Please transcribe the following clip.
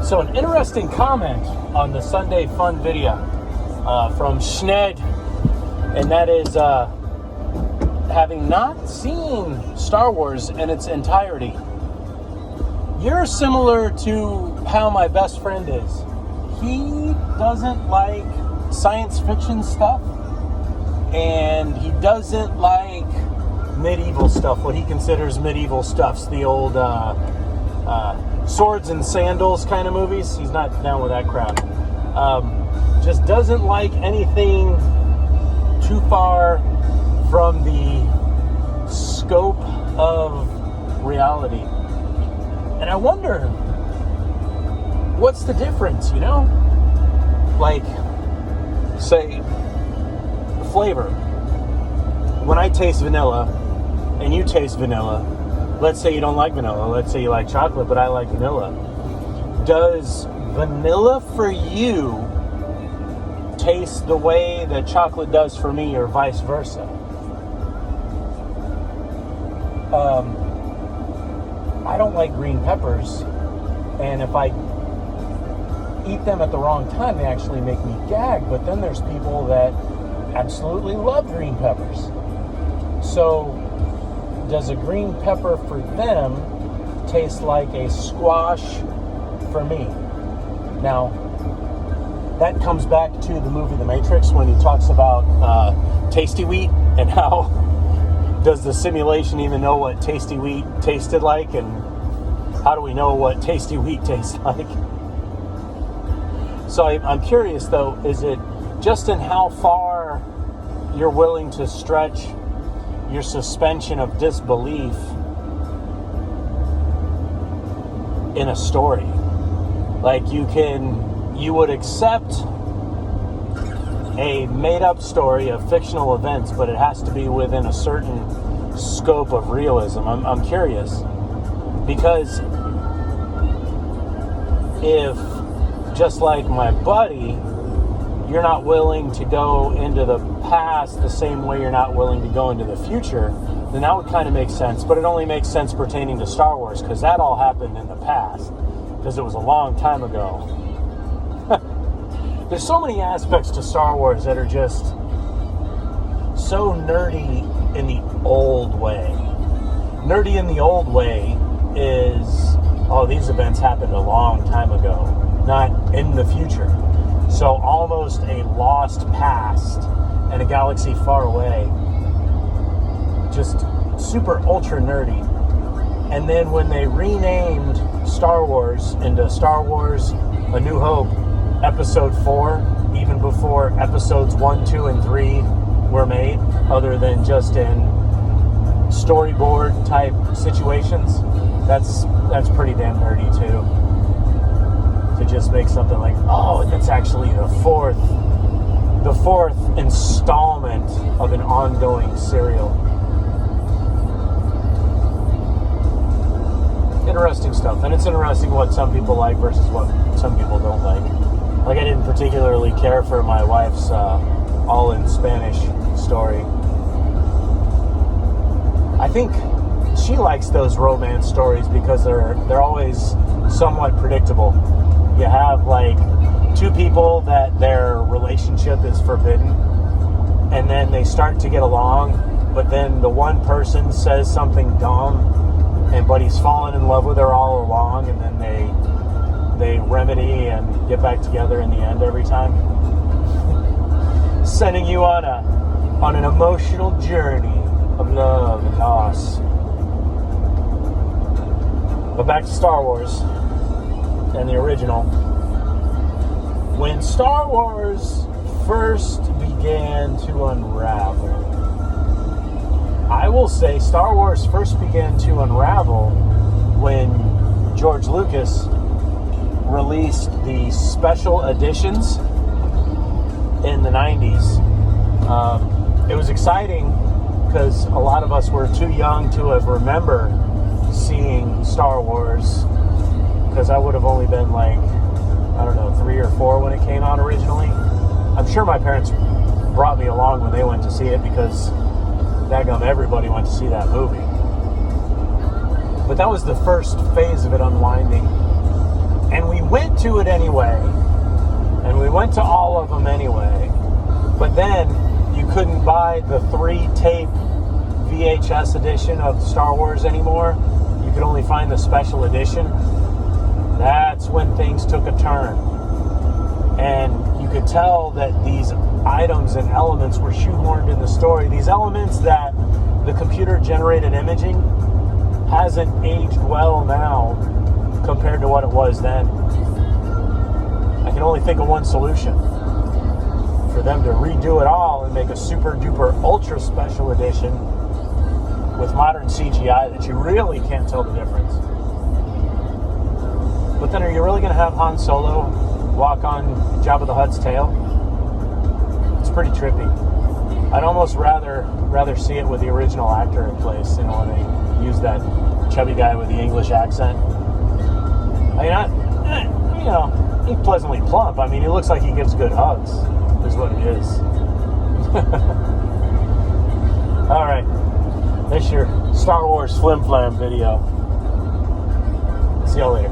So an interesting comment on the Sunday Fun video from Schned, and that is having not seen Star Wars in its entirety. You're similar to how my best friend is. He doesn't like science fiction stuff, and he doesn't like medieval stuff, what he considers medieval stuffs, the old swords and sandals kind of movies. He's not down with that crowd. Just doesn't like anything too far from the scope of reality. And I wonder, what's the difference, you know? Like, say, flavor. When I taste vanilla and you taste vanilla, let's say you don't like vanilla, let's say you like chocolate, but I like vanilla. Does vanilla for you taste the way that chocolate does for me, or vice versa? I don't like green peppers, and if I eat them at the wrong time, they actually make me gag. But then there's people that absolutely love green peppers. So does a green pepper for them taste like a squash for me? Now, that comes back to the movie The Matrix, when he talks about tasty wheat, and how does the simulation even know what tasty wheat tasted like, and how do we know what tasty wheat tastes like? So I'm curious, though, is it just in how far you're willing to stretch your suspension of disbelief in a story? Like, you would accept a made-up story of fictional events, but it has to be within a certain scope of realism. I'm curious, because if, just like my buddy, you're not willing to go into the past the same way you're not willing to go into the future, then that would kind of make sense. But it only makes sense pertaining to Star Wars, because that all happened in the past, because it was a long time ago. There's so many aspects to Star Wars that are just so nerdy in the old way. Nerdy in the old way is, oh, these events happened a long time ago, not in the future. So almost a lost past in a galaxy far away. Just super ultra nerdy. And then when they renamed Star Wars into Star Wars A New Hope Episode 4, even before Episodes 1, 2, and 3 were made, other than just in storyboard type situations, that's pretty damn nerdy too. To just make something like, oh, that's actually the fourth installment of an ongoing serial. Interesting stuff, and it's interesting what some people like versus what some people don't like. Like, I didn't particularly care for my wife's all in Spanish story. I think she likes those romance stories because they're always somewhat predictable. You have like two people that their relationship is forbidden, and then they start to get along, but then the one person says something dumb, but he's fallen in love with her all along, and then they remedy and get back together in the end every time. Sending you on an emotional journey of love and loss. But back to Star Wars and the original. When Star Wars first began to unravel, I will say Star Wars first began to unravel when George Lucas released the special editions in the 90s. It was exciting because a lot of us were too young to have remember seeing Star Wars, because I would have only been like, I don't know, 3 or 4 when it came out originally. I'm sure my parents brought me along when they went to see it, because daggum, everybody went to see that movie. But that was the first phase of it unwinding. And we went to it anyway, and we went to all of them anyway, but then you couldn't buy the 3-tape VHS edition of Star Wars anymore. You could only find the special edition. That's when things took a turn. And you could tell that these items and elements were shoehorned in the story. These elements that the computer-generated imaging hasn't aged well now compared to what it was then. I can only think of one solution. For them to redo it all and make a super-duper ultra special edition with modern CGI that you really can't tell the difference. But then are you really going to have Han Solo walk on Jabba the Hutt's tail? It's pretty trippy. I'd almost rather see it with the original actor in place, when they use that chubby guy with the English accent. I mean, he's pleasantly plump. I mean, he looks like he gives good hugs, is what it is. All right. That's your Star Wars Flim Flam video. See y'all later.